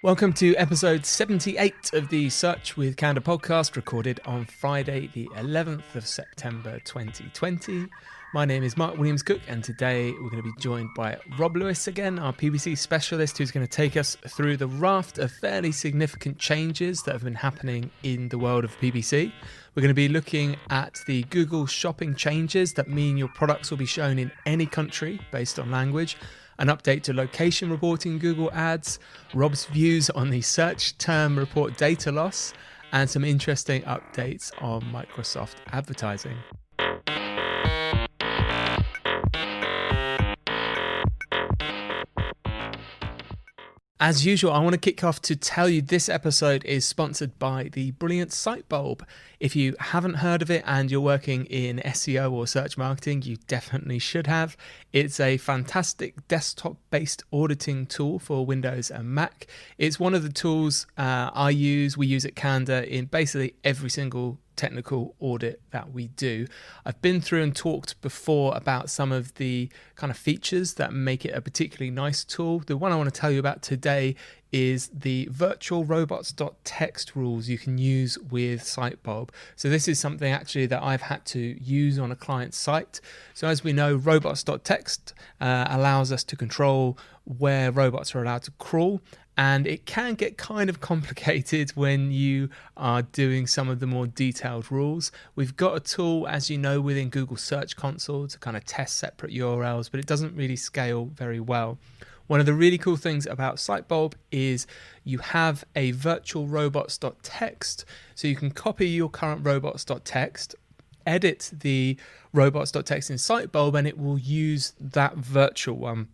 Welcome to episode 78 of the Search with Canada podcast, recorded on Friday, the 11th of September 2020. My name is Mark Williams-Cook, and today we're going to be joined by Rob Lewis again, our PPC specialist, who's going to take us through the raft of fairly significant changes that have been happening in the world of PPC. We're going to be looking at the Google shopping changes that mean your products will be shown in any country based on language, an update to location reporting in Google Ads, Rob's views on the search term report data loss, and some interesting updates on Microsoft advertising. As usual, I want to kick off to tell you this episode is sponsored by the brilliant Sitebulb. If you haven't heard of it and you're working in SEO or search marketing, you definitely should have. It's a fantastic desktop-based auditing tool for Windows and Mac. It's one of the tools we use at Canada in basically every single technical audit that we do. I've been through and talked before about some of the kind of features that make it a particularly nice tool. The one I want to tell you about today is the virtual robots.txt rules you can use with Sitebulb. So this is something actually that I've had to use on a client's site. So as we know, robots.txt allows us to control where robots are allowed to crawl. And it can get kind of complicated when you are doing some of the more detailed rules. We've got a tool, as you know, within Google Search Console to kind of test separate URLs, but it doesn't really scale very well. One of the really cool things about Sitebulb is you have a virtual robots.txt, so you can copy your current robots.txt, edit the robots.txt in Sitebulb, and it will use that virtual one.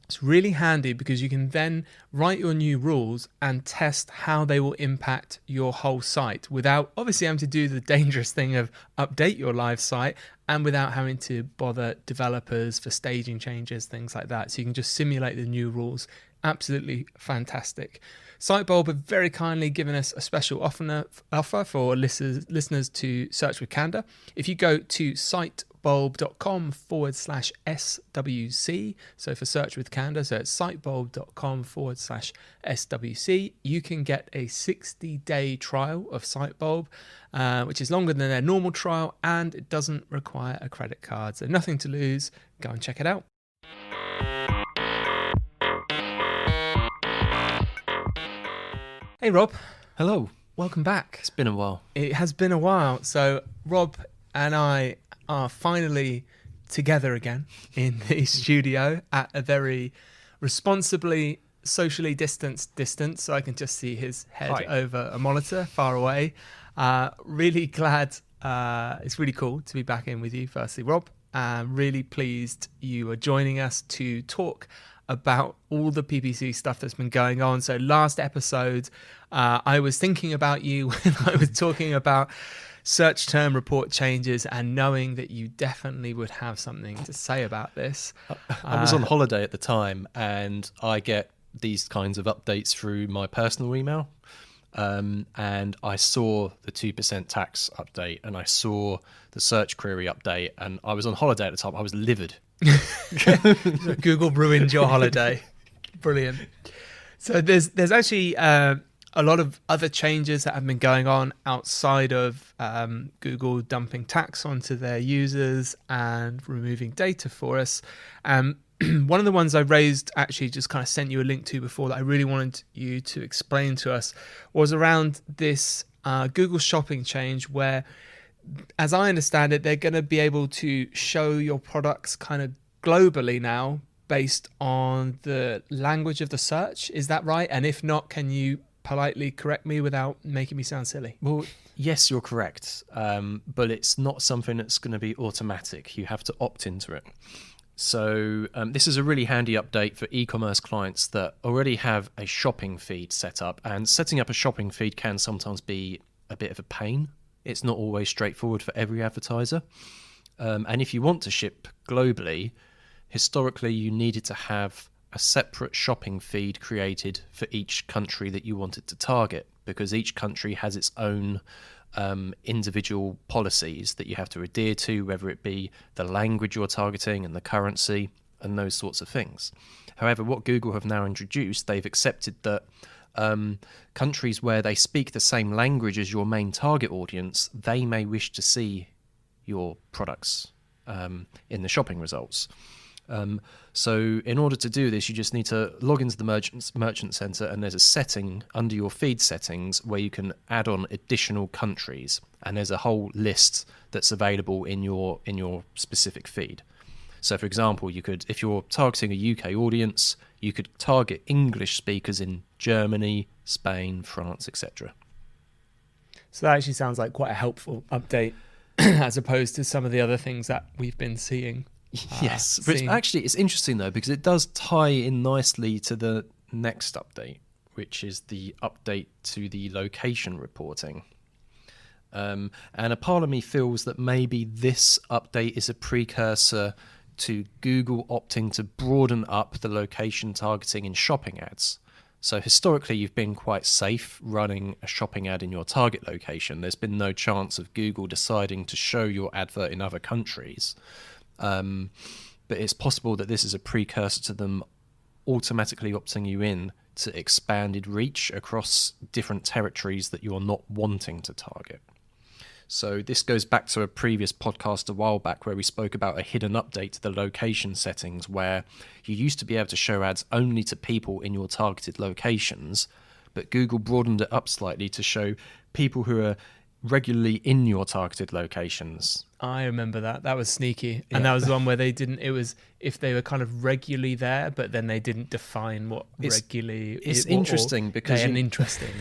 It's really handy because you can then write your new rules and test how they will impact your whole site without obviously having to do the dangerous thing of update your live site and without having to bother developers for staging changes, things like that. So you can just simulate the new rules. Absolutely fantastic. Sitebulb have very kindly given us a special offer for listeners to Search with Canada. If you go to sitebulb.com/SWC, so for Search with Canada, so it's sitebulb.com/SWC, you can get a 60-day trial of Sitebulb, which is longer than their normal trial, and it doesn't require a credit card. So nothing to lose. Go and check it out. Hey Rob. Hello. Welcome back. It's been a while. It has been a while. So Rob and I are finally together again in the studio at a very responsibly socially distanced distance, so I can just see his head over a monitor far away. Really glad. It's really cool to be back in with you, firstly, Rob. Really pleased you are joining us to talk about all the PPC stuff that's been going on. So last episode, I was thinking about you when I was talking about search term report changes and knowing that you definitely would have something to say about this. I was on holiday at the time and I get these kinds of updates through my personal email. And I saw the 2% tax update and I saw the search query update, and I was on holiday at the time. I was livid. Google ruined your holiday. Brilliant. So there's actually a lot of other changes that have been going on outside of Google dumping tax onto their users and removing data for us. One of the ones I raised, actually just kind of sent you a link to before, that I really wanted you to explain to us, was around this Google shopping change where, as I understand it, they're going to be able to show your products kind of globally now based on the language of the search. Is that right? And if not, can you politely correct me without making me sound silly? Well, yes, you're correct. But it's not something that's going to be automatic. You have to opt into it. So this is a really handy update for e-commerce clients that already have a shopping feed set up. And setting up a shopping feed can sometimes be a bit of a pain. It's not always straightforward for every advertiser. And if you want to ship globally, historically you needed to have a separate shopping feed created for each country that you wanted to target, because each country has its own individual policies that you have to adhere to, whether it be the language you're targeting and the currency and those sorts of things. However, what Google have now introduced, they've accepted that countries where they speak the same language as your main target audience, they may wish to see your products in the shopping results. So in order to do this, you just need to log into the merchant center, and there's a setting under your feed settings where you can add on additional countries, and there's a whole list that's available in your specific feed. So for example, you could, if you're targeting a UK audience, you could target English speakers in Germany, Spain, France, etc. So that actually sounds like quite a helpful update as opposed to some of the other things that we've been seeing. Yes, but it's interesting though, because it does tie in nicely to the next update, which is the update to the location reporting. And a part of me feels that maybe this update is a precursor to Google opting to broaden up the location targeting in shopping ads. So historically, you've been quite safe running a shopping ad in your target location. There's been no chance of Google deciding to show your advert in other countries. But it's possible that this is a precursor to them automatically opting you in to expanded reach across different territories that you're not wanting to target. So this goes back to a previous podcast a while back where we spoke about a hidden update to the location settings, where you used to be able to show ads only to people in your targeted locations, but Google broadened it up slightly to show people who are regularly in your targeted locations. I remember that. That was sneaky. Yeah. And that was the one where they didn't, it was if they were kind of regularly there, but then they didn't define what regularly It's interesting because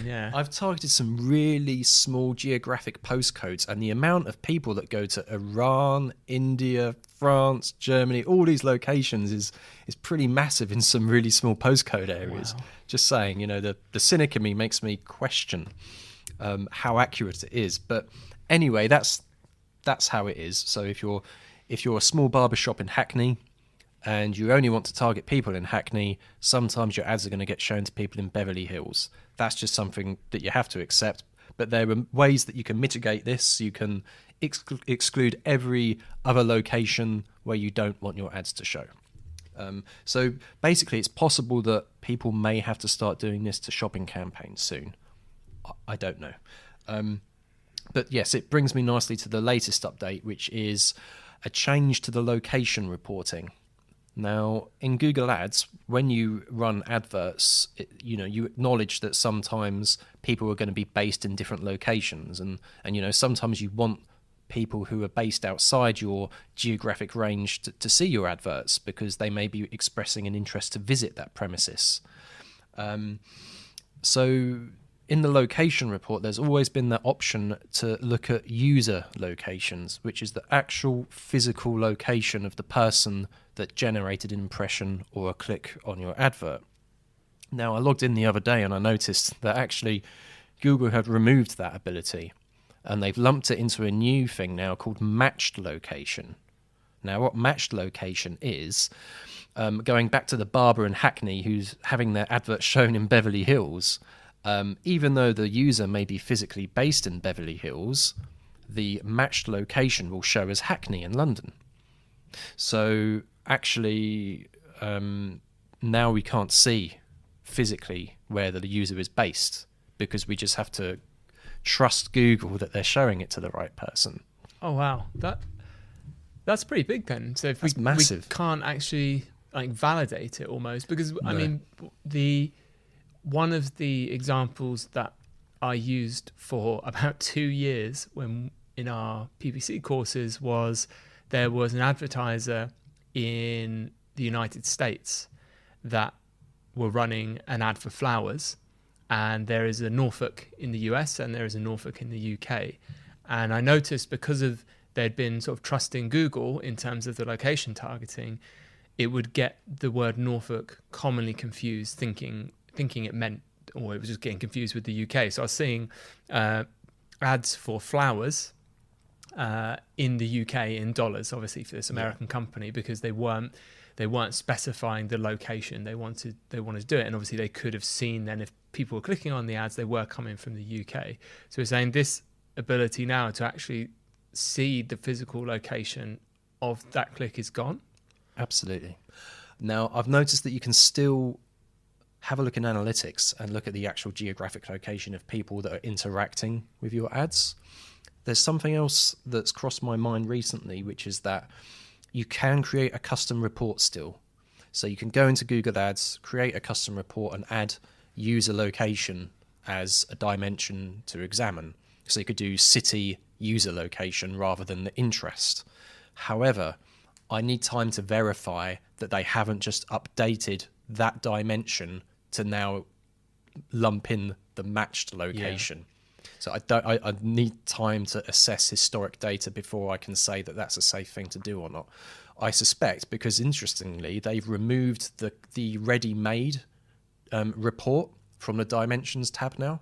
yeah. I've targeted some really small geographic postcodes, and the amount of people that go to Iran, India, France, Germany, all these locations is pretty massive in some really small postcode areas. Wow. Just saying, the cynic in me makes me question how accurate it is. But anyway, that's how it is. So if you're a small barbershop in Hackney and you only want to target people in Hackney, sometimes your ads are going to get shown to people in Beverly Hills. That's just something that you have to accept. But there are ways that you can mitigate this. You can exclude every other location where you don't want your ads to show. So basically, it's possible that people may have to start doing this to shopping campaigns soon. I don't know. But yes, it brings me nicely to the latest update, which is a change to the location reporting. Now, in Google Ads, when you run adverts, you acknowledge that sometimes people are going to be based in different locations, and sometimes you want people who are based outside your geographic range to see your adverts because they may be expressing an interest to visit that premises. So in the location report, there's always been that option to look at user locations, which is the actual physical location of the person that generated an impression or a click on your advert. Now, I logged in the other day and I noticed that actually Google had removed that ability, and they've lumped it into a new thing now called matched location. Now, what matched location is, going back to the barber in Hackney who's having their advert shown in Beverly Hills, even though the user may be physically based in Beverly Hills, the matched location will show as Hackney in London. So actually, now we can't see physically where the user is based because we just have to trust Google that they're showing it to the right person. Oh, wow. That's pretty big then. So if we can't actually validate it almost, because no. I mean, one of the examples that I used for about 2 years when in our PPC courses was there was an advertiser in the United States that were running an ad for flowers, and there is a Norfolk in the US and there is a Norfolk in the UK. And I noticed because of they'd been sort of trusting Google in terms of the location targeting, it would get the word Norfolk commonly confused, thinking it meant, or it was just getting confused with the UK. So I was seeing ads for flowers in the UK in dollars, obviously for this American company, because they weren't specifying the location they wanted to do it. And obviously they could have seen then if people were clicking on the ads, they were coming from the UK. So we're saying this ability now to actually see the physical location of that click is gone. Absolutely. Now, I've noticed that you can still have a look in analytics and look at the actual geographic location of people that are interacting with your ads. There's something else that's crossed my mind recently, which is that you can create a custom report still. So you can go into Google Ads, create a custom report, and add user location as a dimension to examine. So you could do city user location rather than the interest. However, I need time to verify that they haven't just updated that dimension to now lump in the matched location. So I need time to assess historic data before I can say that that's a safe thing to do or not. I suspect because, interestingly, they've removed the ready-made report from the dimensions tab now.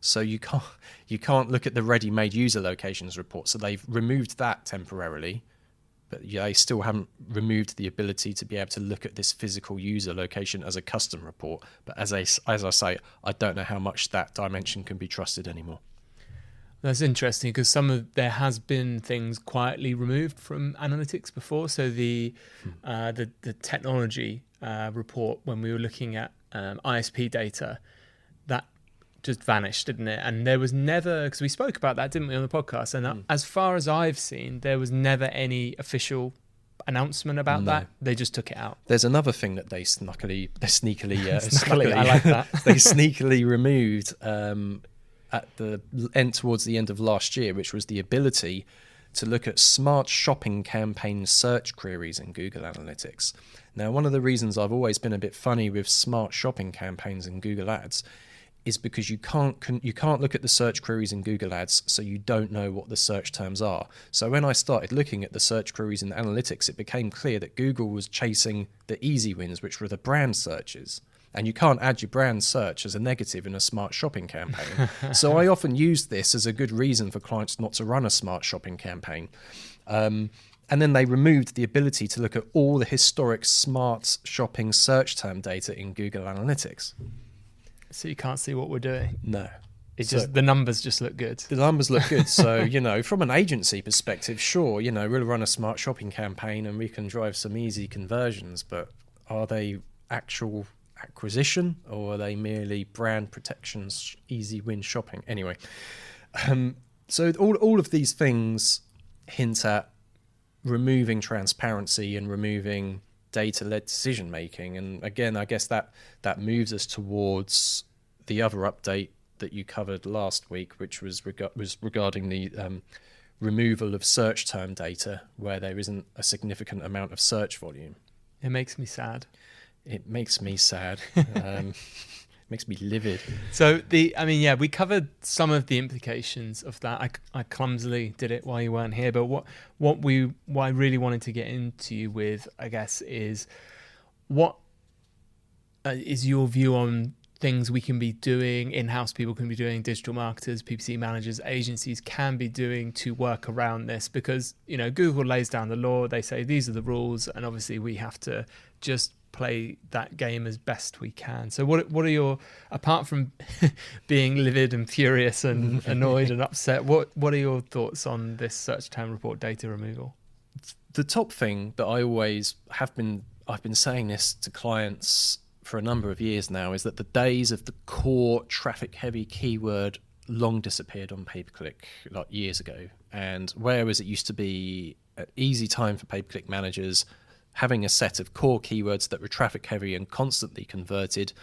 So you can't look at the ready-made user locations report. So they've removed that temporarily, but they still haven't removed the ability to be able to look at this physical user location as a custom report. But as I say, I don't know how much that dimension can be trusted anymore. That's interesting because there has been things quietly removed from analytics before. So the technology report, when we were looking at ISP data, that just vanished, didn't it? And there was never, because we spoke about that, didn't we, on the podcast? And as far as I've seen, there was never any official announcement about that. They just took it out. There's another thing that they sneakily I like that. They sneakily removed at the end, towards the end of last year, which was the ability to look at smart shopping campaign search queries in Google Analytics. Now, one of the reasons I've always been a bit funny with smart shopping campaigns in Google Ads is because you can't look at the search queries in Google Ads, so you don't know what the search terms are. So when I started looking at the search queries in analytics, it became clear that Google was chasing the easy wins, which were the brand searches. And you can't add your brand search as a negative in a smart shopping campaign. So I often use this as a good reason for clients not to run a smart shopping campaign. And then they removed the ability to look at all the historic smart shopping search term data in Google Analytics. So you can't see what we're doing. No. The numbers just look good. The numbers look good. So, from an agency perspective, sure, we'll run a smart shopping campaign and we can drive some easy conversions, but are they actual acquisition or are they merely brand protections, easy win shopping? Anyway, so all of these things hint at removing transparency and removing data-led decision making. And again, I guess that moves us towards the other update that you covered last week, which was regarding the removal of search term data where there isn't a significant amount of search volume. It makes me sad. It makes me sad. Makes me livid. So we covered some of the implications of that. I clumsily did it while you weren't here, but what I really wanted to get into you with, I guess, is what is your view on things we can be doing, in-house people can be doing, digital marketers, PPC managers, agencies can be doing to work around this? Because, Google lays down the law, they say these are the rules, and obviously we have to just play that game as best we can. So what are your, apart from being livid and furious and annoyed and upset, what are your thoughts on this search term report data removal? The top thing that I've been saying this to clients for a number of years now, is that the days of the core traffic heavy keyword long disappeared on pay-per-click like years ago. And whereas it used to be an easy time for pay-per-click managers having a set of core keywords that were traffic heavy and constantly converted,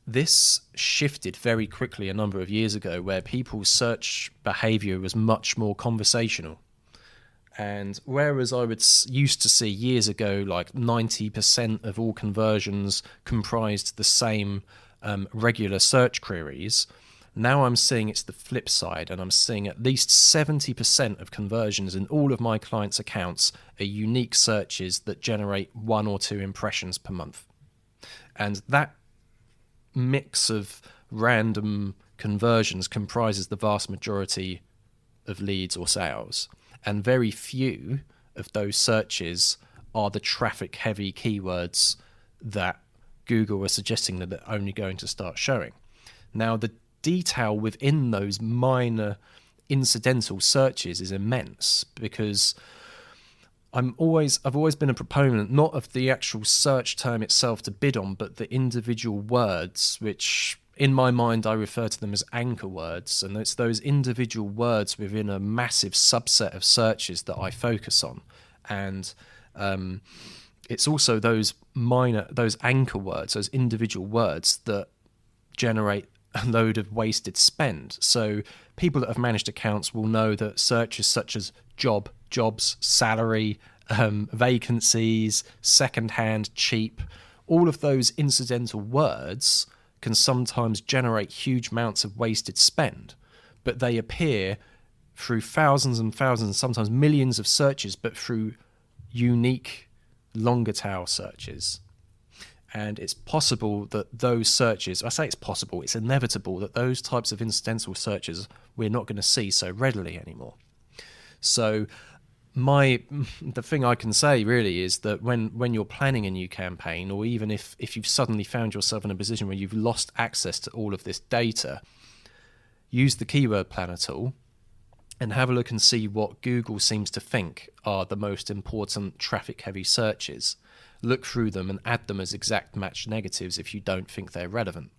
this shifted very quickly a number of years ago, where people's search behavior was much more conversational. And whereas I used to see years ago like 90% of all conversions comprised the same regular search queries, now I'm seeing it's the flip side, and I'm seeing at least 70% of conversions in all of my clients' accounts are unique searches that generate 1 or 2 impressions per month. And that mix of random conversions comprises the vast majority of leads or sales. And very few of those searches are the traffic heavy keywords that Google are suggesting that they're only going to start showing. Now, the detail within those minor incidental searches is immense, because I've always been a proponent not of the actual search term itself to bid on, but the individual words, which in my mind I refer to them as anchor words, and it's those individual words within a massive subset of searches that I focus on. And it's also those anchor words, those individual words that generate a load of wasted spend. So people that have managed accounts will know that searches such as jobs, salary, vacancies, second-hand, cheap, all of those incidental words can sometimes generate huge amounts of wasted spend, but they appear through thousands and thousands, sometimes millions of searches, but through unique longer tail searches. And it's possible that those searches, I say it's possible, it's inevitable that those types of incidental searches we're not going to see so readily anymore. So the thing I can say really is that when you're planning a new campaign, or even if you've suddenly found yourself in a position where you've lost access to all of this data, use the keyword planner tool and have a look and see what Google seems to think are the most important traffic heavy searches. Look through them and add them as exact match negatives if you don't think they're relevant.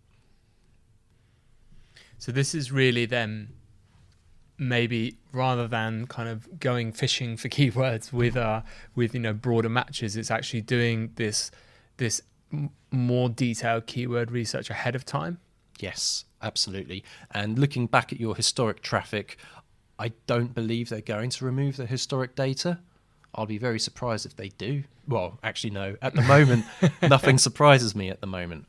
So this is really then, maybe rather than kind of going fishing for keywords with broader matches, it's actually doing this more detailed keyword research ahead of time. Yes, absolutely. And looking back at your historic traffic, I don't believe they're going to remove the historic data. I'll be very surprised if they do. Well, actually, no. At the moment, nothing surprises me at the moment.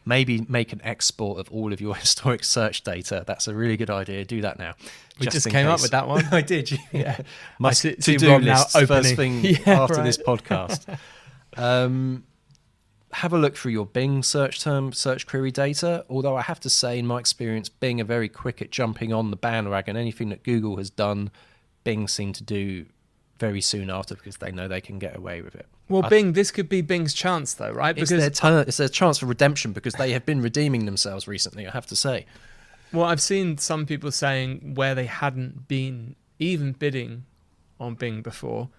Maybe make an export of all of your historic search data. That's a really good idea. Do that now. We just came up with that one. I did. Yeah. My to-do list first thing after right. this podcast. Have a look through your Bing search query data. Although I have to say, in my experience, Bing are very quick at jumping on the bandwagon. Anything that Google has done, Bing seem to do very soon after, because they know they can get away with it. Well, this could be Bing's chance, though, right? Because it's their chance for redemption, because they have been redeeming themselves recently, I have to say. Well, I've seen some people saying where they hadn't been even bidding on Bing before,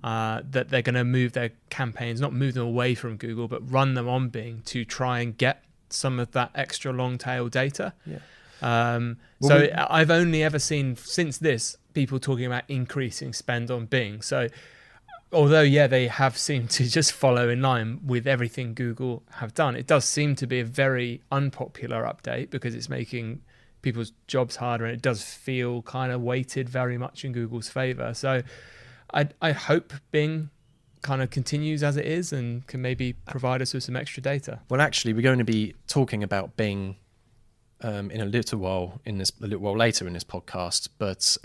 that they're going to move their campaigns, not move them away from Google, but run them on Bing to try and get some of that extra long tail data. Yeah. I've only ever seen since this people talking about increasing spend on Bing. So although, they have seemed to just follow in line with everything Google have done, it does seem to be a very unpopular update because it's making people's jobs harder, and it does feel kind of weighted very much in Google's favor. So I hope Bing kind of continues as it is and can maybe provide us with some extra data. Well, actually, we're going to be talking about Bing in a little while later in this podcast, but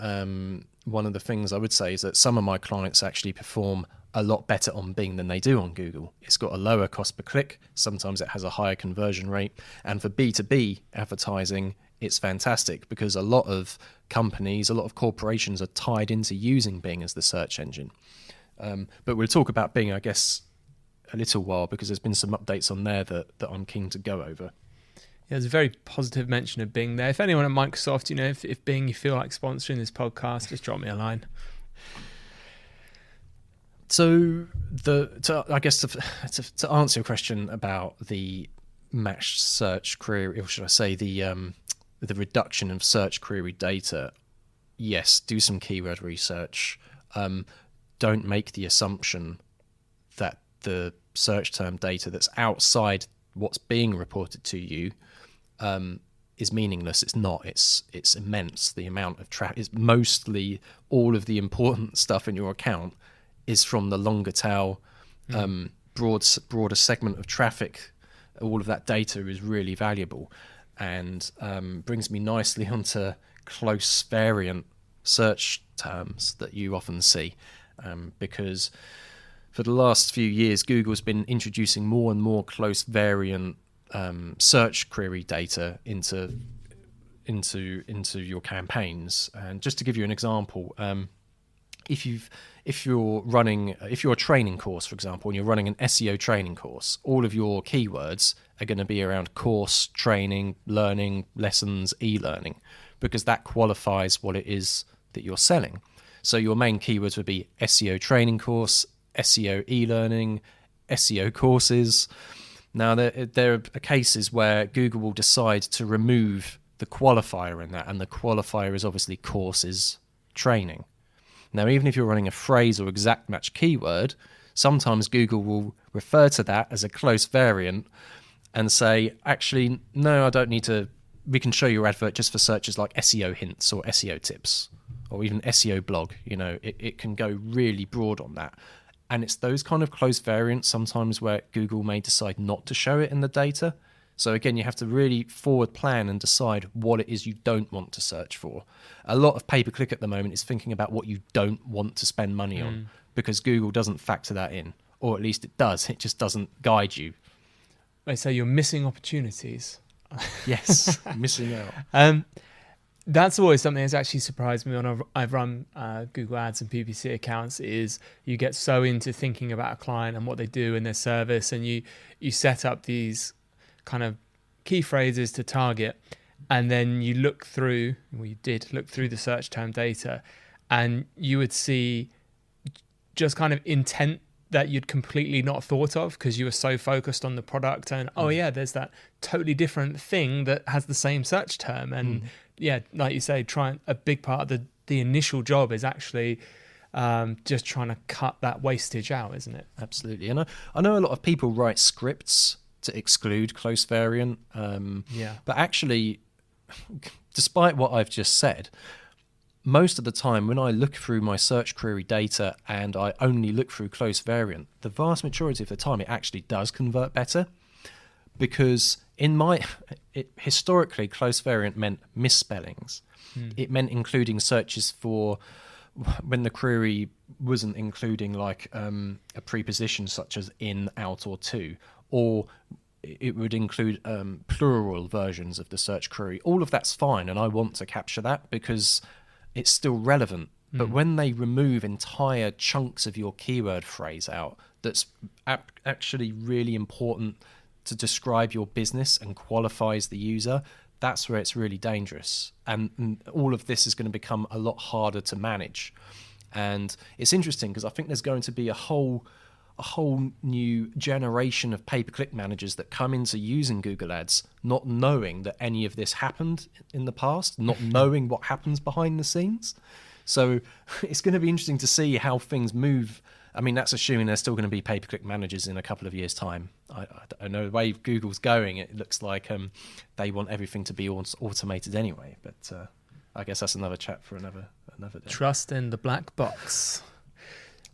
one of the things I would say is that some of my clients actually perform a lot better on Bing than they do on Google. It's got a lower cost per click. Sometimes it has a higher conversion rate. And for B2B advertising, it's fantastic because a lot of companies, a lot of corporations are tied into using Bing as the search engine. But we'll talk about Bing, I guess, a little while, because there's been some updates on there that I'm keen to go over. Yeah, there's a very positive mention of Bing there. If anyone at Microsoft, if Bing, you feel like sponsoring this podcast, just drop me a line. So to answer your question about the matched search query, or should I say the reduction of search query data, yes, do some keyword research. Don't make the assumption that the search term data that's outside what's being reported to you is meaningless. It's not. It's immense. The amount of traffic is mostly all of the important stuff in your account is from the longer tail, broader segment of traffic. All of that data is really valuable, and brings me nicely onto close variant search terms that you often see, because for the last few years, Google's been introducing more and more close variant search query data into your campaigns. And just to give you an example, if you're a training course, for example, and you're running an SEO training course, all of your keywords are going to be around course, training, learning, lessons, e-learning, because that qualifies what it is that you're selling. So your main keywords would be SEO training course, SEO e-learning, SEO courses. Now, there are cases where Google will decide to remove the qualifier in that, and the qualifier is obviously courses training. Now, even if you're running a phrase or exact match keyword, sometimes Google will refer to that as a close variant and say, actually, no, I don't need to. We can show your advert just for searches like SEO hints or SEO tips or even SEO blog. It can go really broad on that. And it's those kind of close variants sometimes where Google may decide not to show it in the data. So again, you have to really forward plan and decide what it is you don't want to search for. A lot of pay-per-click at the moment is thinking about what you don't want to spend money on, because Google doesn't factor that in, or at least it does. It just doesn't guide you. They say you're missing opportunities. Yes, missing out. That's always something that's actually surprised me when I've run Google Ads and PPC accounts, is you get so into thinking about a client and what they do in their service, and you set up these kind of key phrases to target, and then you look through the search term data, and you would see just kind of intent that you'd completely not thought of because you were so focused on the product and there's that totally different thing that has the same search term. And like you say, a big part of the initial job is actually just trying to cut that wastage out, isn't it? Absolutely. And I know a lot of people write scripts to exclude close variant. But actually, despite what I've just said, most of the time when I look through my search query data and I only look through close variant, the vast majority of the time it actually does convert better, because historically close variant meant misspellings. It meant including searches for when the query wasn't including like a preposition such as in, out, or to, or it would include plural versions of the search query. All of that's fine, and I want to capture that because it's still relevant. But when they remove entire chunks of your keyword phrase out, that's actually really important to describe your business and qualifies the user, that's where it's really dangerous. And all of this is going to become a lot harder to manage. And it's interesting because I think there's going to be a whole new generation of pay-per-click managers that come into using Google Ads not knowing that any of this happened in the past, not knowing what happens behind the scenes. So it's going to be interesting to see how things move. I mean, that's assuming there's still going to be pay-per-click managers in a couple of years' time. I don't know the way Google's going. It looks like they want everything to be automated anyway. But I guess that's another chat for another day. Trust in the black box.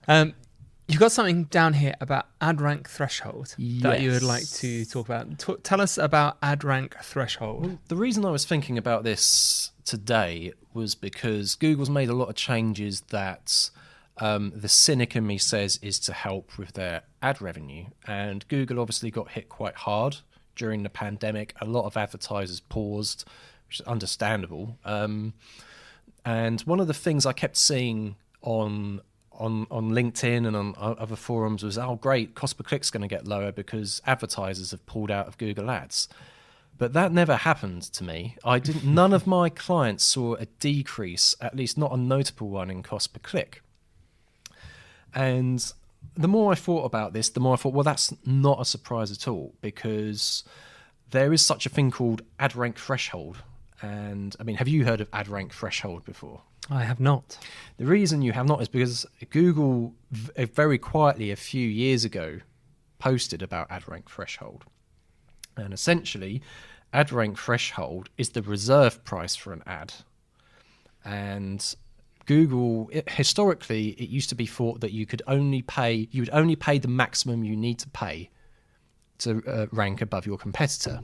You've got something down here about ad rank threshold that you would like to talk about. Tell us about ad rank threshold. Well, the reason I was thinking about this today was because Google's made a lot of changes that the cynic in me says is to help with their ad revenue. And Google obviously got hit quite hard during the pandemic. A lot of advertisers paused, which is understandable. And one of the things I kept seeing on LinkedIn and on other forums was, oh great, cost per click's going to get lower because advertisers have pulled out of Google Ads. But that never happened to me. None of my clients saw a decrease, at least not a notable one, in cost per click. And the more I thought about this, the more I thought, well, that's not a surprise at all, because there is such a thing called ad rank threshold. And I mean, have you heard of ad rank threshold before? I have not. The reason you have not is because Google very quietly a few years ago posted about ad rank threshold. And essentially, ad rank threshold is the reserve price for an ad. And Google, historically, it used to be thought that you would only pay the maximum you need to pay to rank above your competitor.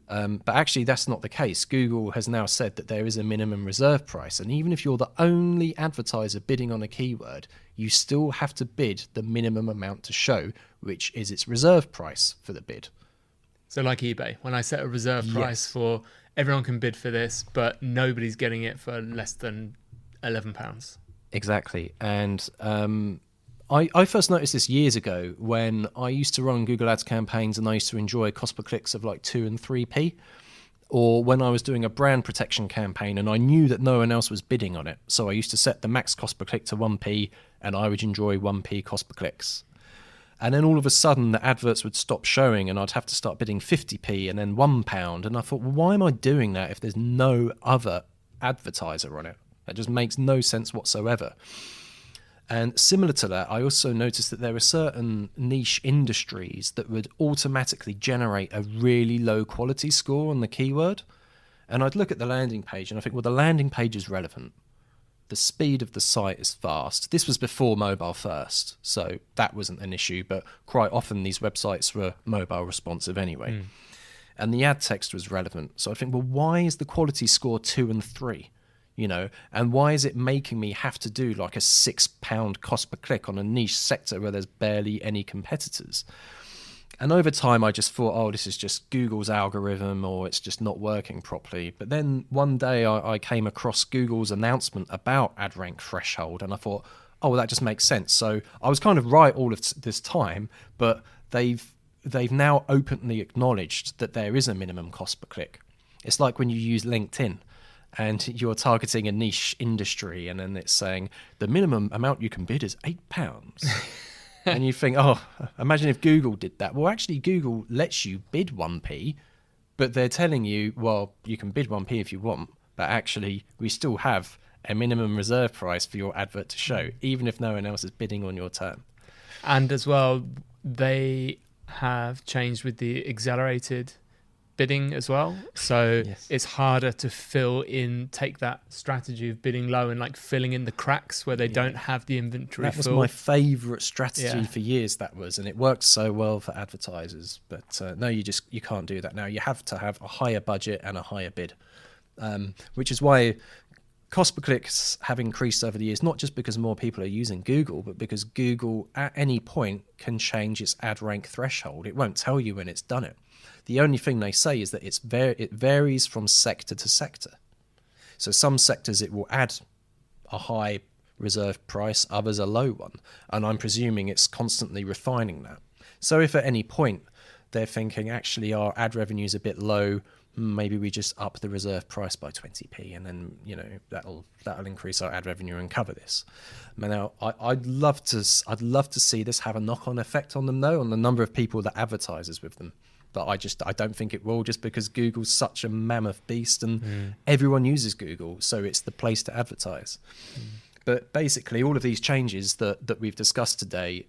But actually, that's not the case. Google has now said that there is a minimum reserve price. And even if you're the only advertiser bidding on a keyword, you still have to bid the minimum amount to show, which is its reserve price for the bid. So like eBay, when I set a reserve price for everyone can bid for this, but nobody's getting it for less than £11. Exactly. And I first noticed this years ago when I used to run Google Ads campaigns and I used to enjoy cost per clicks of like 2 and 3p. Or when I was doing a brand protection campaign and I knew that no one else was bidding on it. So I used to set the max cost per click to 1p and I would enjoy 1p cost per clicks. And then all of a sudden the adverts would stop showing and I'd have to start bidding 50p and then £1. And I thought, well, why am I doing that if there's no other advertiser on it? That just makes no sense whatsoever. And similar to that, I also noticed that there are certain niche industries that would automatically generate a really low quality score on the keyword. And I'd look at the landing page and I think, well, the landing page is relevant. The speed of the site is fast. This was before mobile first, so that wasn't an issue, but quite often these websites were mobile responsive anyway. And the ad text was relevant. So I think, well, why is the quality score 2 and 3? You know, and why is it making me have to do like a £6 cost per click on a niche sector where there's barely any competitors? And over time, I just thought, oh, this is just Google's algorithm or it's just not working properly. But then one day I came across Google's announcement about ad rank threshold and I thought, oh, well, that just makes sense. So I was kind of right all of this time, but they've now openly acknowledged that there is a minimum cost per click. It's like when you use LinkedIn and you're targeting a niche industry and then it's saying the minimum amount you can bid is £8. And you think, oh, imagine if Google did that. Well, actually, Google lets you bid 1p, but they're telling you, well, you can bid 1p if you want, but actually we still have a minimum reserve price for your advert to show, even if no one else is bidding on your term. And as well, they have changed with the accelerated bidding as well. So Yes. It's harder to take that strategy of bidding low and like filling in the cracks where they don't have the inventory. That was my favourite strategy for years, and it worked so well for advertisers. But no, you can't do that now. You have to have a higher budget and a higher bid, which is why cost per clicks have increased over the years, not just because more people are using Google, but because Google at any point can change its ad rank threshold. It won't tell you when it's done it. The only thing they say is that it varies from sector to sector. So some sectors it will add a high reserve price, others a low one. And I'm presuming it's constantly refining that. So if at any point they're thinking, actually, our ad revenue is a bit low, maybe we just up the reserve price by 20p and then, that'll increase our ad revenue and cover this. Now, I'd love to see this have a knock-on effect on them, though, on the number of people that advertises with them. But I don't think it will, just because Google's such a mammoth beast and everyone uses Google, so it's the place to advertise. But basically, all of these changes that we've discussed today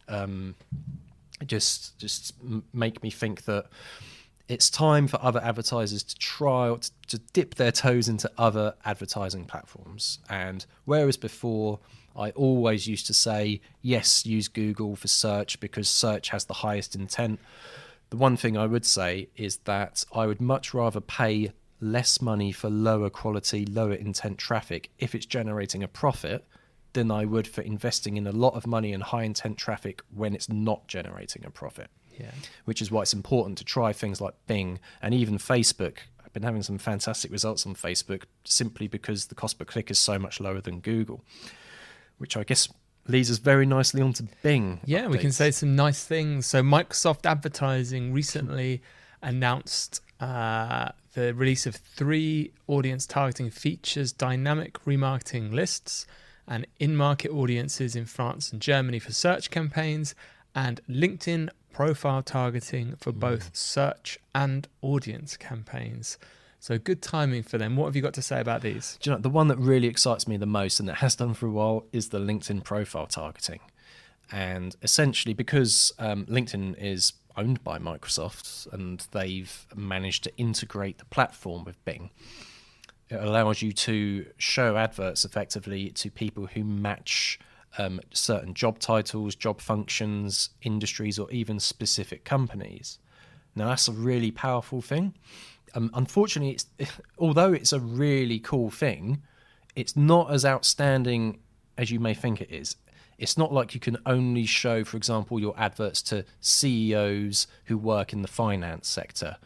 just make me think that it's time for other advertisers to try to dip their toes into other advertising platforms. And whereas before I always used to say, yes, use Google for search because search has the highest intent, the one thing I would say is that I would much rather pay less money for lower quality, lower intent traffic if it's generating a profit than I would for investing in a lot of money in high intent traffic when it's not generating a profit. Yeah. Which is why it's important to try things like Bing and even Facebook. I've been having some fantastic results on Facebook simply because the cost per click is so much lower than Google, which I guess leads us very nicely onto Bing. Yeah, updates. we can say some nice things. So Microsoft Advertising recently announced the release of 3 audience targeting features: dynamic remarketing lists and in-market audiences in France and Germany for search campaigns, and LinkedIn profile targeting for both search and audience campaigns. So good timing for them. What have you got to say about these? Do you know, the one that really excites me the most, and that has done for a while, is the LinkedIn profile targeting. And essentially, because LinkedIn is owned by Microsoft and they've managed to integrate the platform with Bing, it allows you to show adverts effectively to people who match certain job titles, job functions, industries, or even specific companies. Now, that's a really powerful thing. Unfortunately, although it's a really cool thing, it's not as outstanding as you may think it is. It's not like you can only show, for example, your adverts to CEOs who work in the finance sector.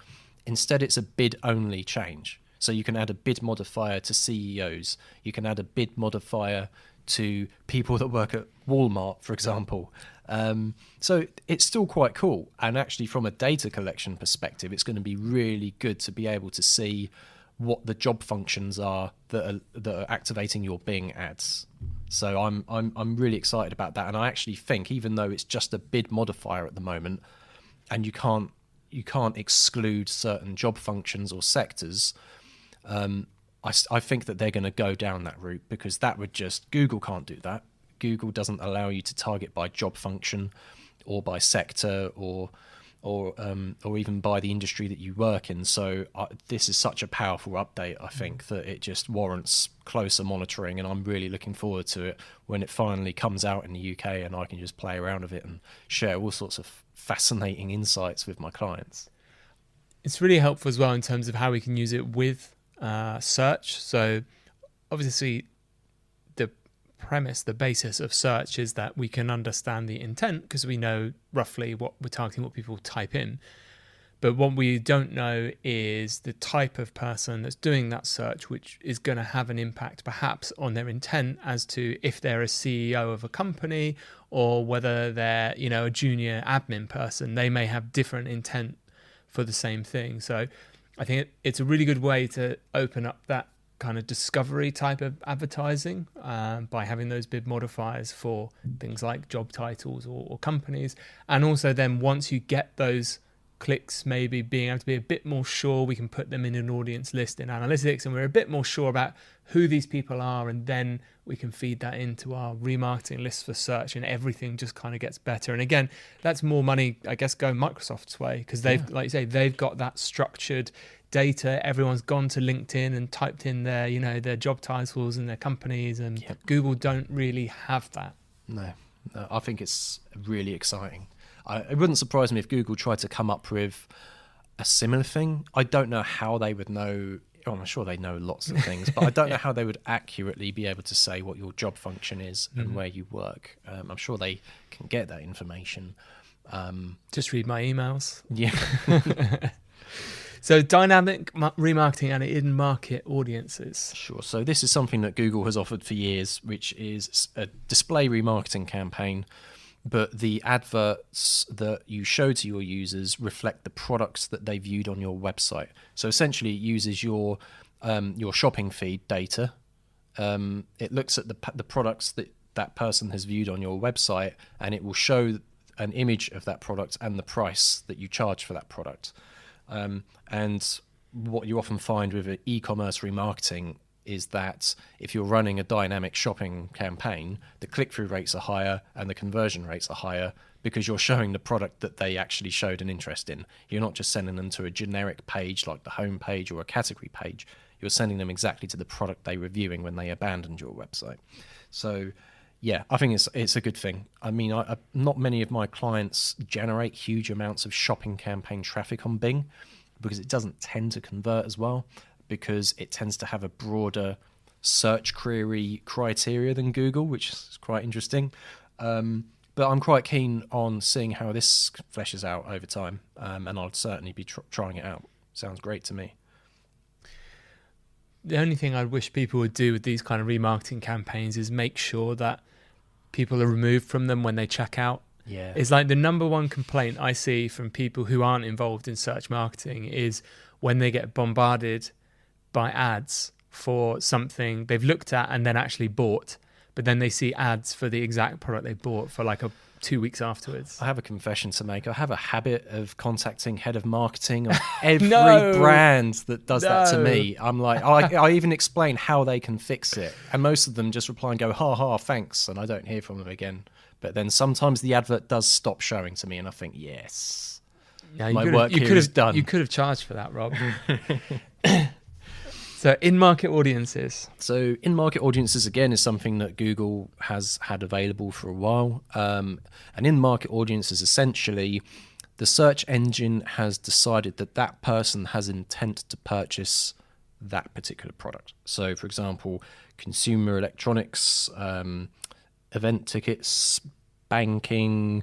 Instead, it's a bid-only change. So you can add a bid modifier to CEOs. You can add a bid modifier to people that work at Walmart, for example. So it's still quite cool. And actually, from a data collection perspective, it's going to be really good to be able to see what the job functions are that are activating your Bing ads. So I'm really excited about that. And I actually think, even though it's just a bid modifier at the moment, and you can't exclude certain job functions or sectors, I think that they're going to go down that route, because that would just, Google can't do that. Google doesn't allow you to target by job function or by sector or even by the industry that you work in. So this is such a powerful update, I think, that it just warrants closer monitoring, and I'm really looking forward to it when it finally comes out in the UK and I can just play around with it and share all sorts of fascinating insights with my clients. It's really helpful as well in terms of how we can use it with search. So obviously the basis of search is that we can understand the intent, because we know roughly what we're targeting, what people type in. But what we don't know is the type of person that's doing that search, which is going to have an impact perhaps on their intent as to if they're a CEO of a company or whether they're, a junior admin person. They may have different intent for the same thing. So I think it's a really good way to open up that kind of discovery type of advertising by having those bid modifiers for things like job titles or companies. And also then once you get those clicks, maybe being able to be a bit more sure, we can put them in an audience list in analytics, and we're a bit more sure about who these people are, and then we can feed that into our remarketing list for search, and everything just kind of gets better. And again, that's more money, I guess, going Microsoft's way, because they've, like you say, they've got that structured data. Everyone's gone to LinkedIn and typed in their, their job titles and their companies, and Google don't really have that. No, I think it's really exciting. It wouldn't surprise me if Google tried to come up with a similar thing. I don't know how they would know. I'm sure they know lots of things, but I don't know how they would accurately be able to say what your job function is and where you work. I'm sure they can get that information. Just read my emails. Yeah. So dynamic remarketing and in-market audiences. Sure. So this is something that Google has offered for years, which is a display remarketing campaign, but the adverts that you show to your users reflect the products that they viewed on your website. So essentially it uses your shopping feed data. It looks at the products that person has viewed on your website, and it will show an image of that product and the price that you charge for that product. And what you often find with e-commerce remarketing is that if you're running a dynamic shopping campaign, the click-through rates are higher and the conversion rates are higher because you're showing the product that they actually showed an interest in. You're not just sending them to a generic page like the home page or a category page. You're sending them exactly to the product they were viewing when they abandoned your website. So yeah, I think it's a good thing. I mean, not many of my clients generate huge amounts of shopping campaign traffic on Bing because it doesn't tend to convert as well, because it tends to have a broader search query criteria than Google, which is quite interesting. But I'm quite keen on seeing how this fleshes out over time, and I'll certainly be trying it out. Sounds great to me. The only thing I wish people would do with these kind of remarketing campaigns is make sure that people are removed from them when they check out. Yeah. It's like the number one complaint I see from people who aren't involved in search marketing is when they get bombarded by ads for something they've looked at and then actually bought, but then they see ads for the exact product they bought for like 2 weeks afterwards. I have a confession to make. I have a habit of contacting head of marketing of every brand that does that to me. I'm like, I even explain how they can fix it, and most of them just reply and go, ha ha, thanks, and I don't hear from them again. But then sometimes the advert does stop showing to me, and I think, yes, my work here is done. You could have charged for that, Rob. So in-market audiences. So in-market audiences, again, is something that Google has had available for a while. And in-market audiences, essentially, the search engine has decided that that person has intent to purchase that particular product. So, for example, consumer electronics, event tickets, banking,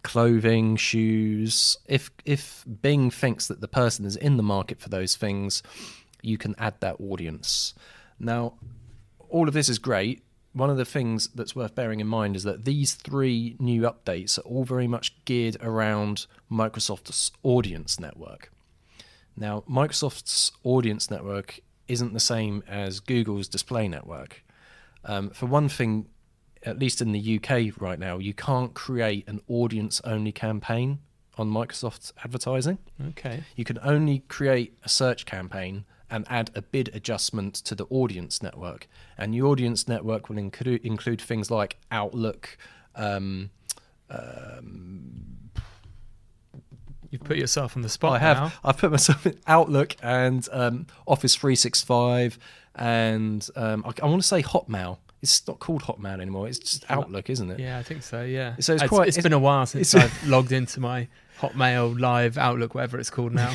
clothing, shoes. If Bing thinks that the person is in the market for those things, you can add that audience. Now, all of this is great one of the things that's worth bearing in mind is that these 3 new updates are all very much geared around Microsoft's audience network. Now, Microsoft's audience network isn't the same as Google's display network. For one thing, at least in the UK right now, you can't create an audience-only campaign on Microsoft's advertising. Okay. You can only create a search campaign and add a bid adjustment to the audience network. And the audience network will include things like Outlook. You've put yourself on the spot. I have. Now. I've put myself in Outlook and Office 365 and I want to say Hotmail. It's not called Hotmail anymore. It's just Outlook, isn't it? Yeah, I think so. Yeah. So it's been a while since I've logged into my Hotmail Live Outlook, whatever it's called now.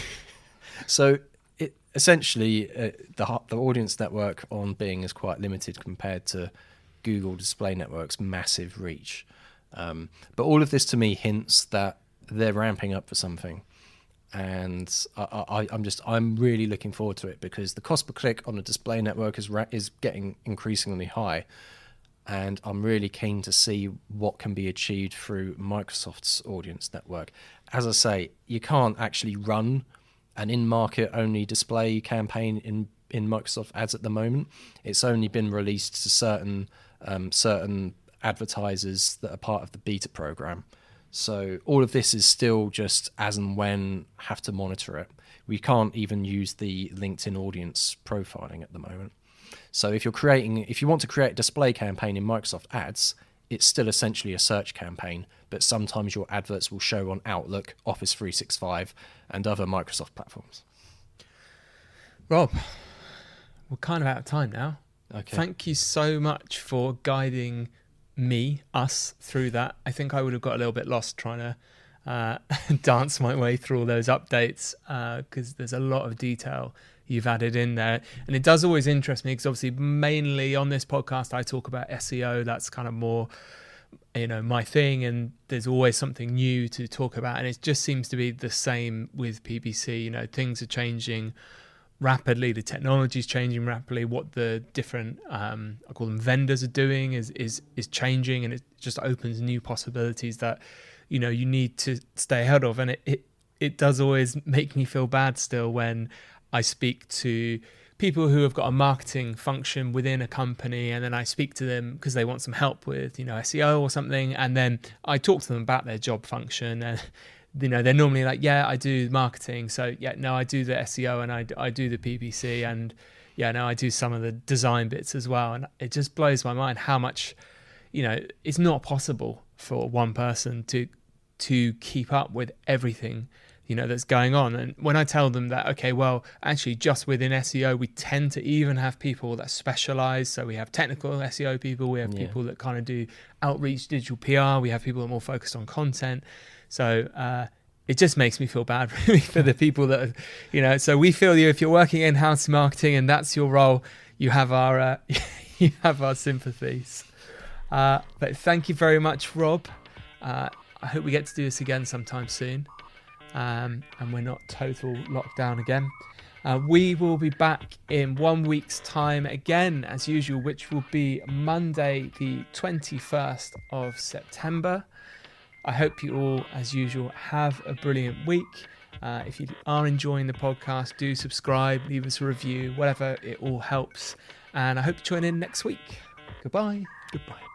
So essentially, the audience network on Bing is quite limited compared to Google Display Network's massive reach. But all of this to me hints that they're ramping up for something. And I'm really looking forward to it because the cost per click on a display network is getting increasingly high, and I'm really keen to see what can be achieved through Microsoft's audience network. As I say, you can't actually run an in-market only display campaign in Microsoft Ads at the moment. It's only been released to certain advertisers that are part of the beta program. So all of this is still just as and when have to monitor it. We can't even use the LinkedIn audience profiling at the moment. So if you want to create a display campaign in Microsoft Ads, it's still essentially a search campaign, but sometimes your adverts will show on Outlook, Office 365, and other Microsoft platforms. Rob, we're kind of out of time now. Okay. Thank you so much for guiding us through that. I think I would have got a little bit lost trying to dance my way through all those updates because there's a lot of detail you've added in there, and it does always interest me because obviously mainly on this podcast I talk about SEO. That's kind of more my thing, and there's always something new to talk about, and it just seems to be the same with PPC. Things are changing rapidly, the technology is changing rapidly, what the different I call them vendors are doing is changing, and it just opens new possibilities that you need to stay ahead of. And it does always make me feel bad still when I speak to people who have got a marketing function within a company, and then I speak to them because they want some help with SEO or something, and then I talk to them about their job function, and they're normally like, yeah, I do marketing. So yeah, no, I do the SEO and I do the PPC, and yeah, no, I do some of the design bits as well. And it just blows my mind how much, it's not possible for one person to keep up with everything, that's going on. And when I tell them that, okay, well, actually just within SEO, we tend to even have people that specialize. So we have technical SEO people, we have people that kind of do outreach, digital PR, we have people that are more focused on content. So it just makes me feel bad really for the people that are, so we feel you if you're working in-house marketing and that's your role, you have our sympathies. But thank you very much, Rob. I hope we get to do this again sometime soon, and we're not total lockdown again. We will be back in 1 week's time again, as usual, which will be Monday, the 21st of September. I hope you all, as usual, have a brilliant week. If you are enjoying the podcast, do subscribe, leave us a review, whatever, it all helps. And I hope you join in next week. Goodbye. Goodbye.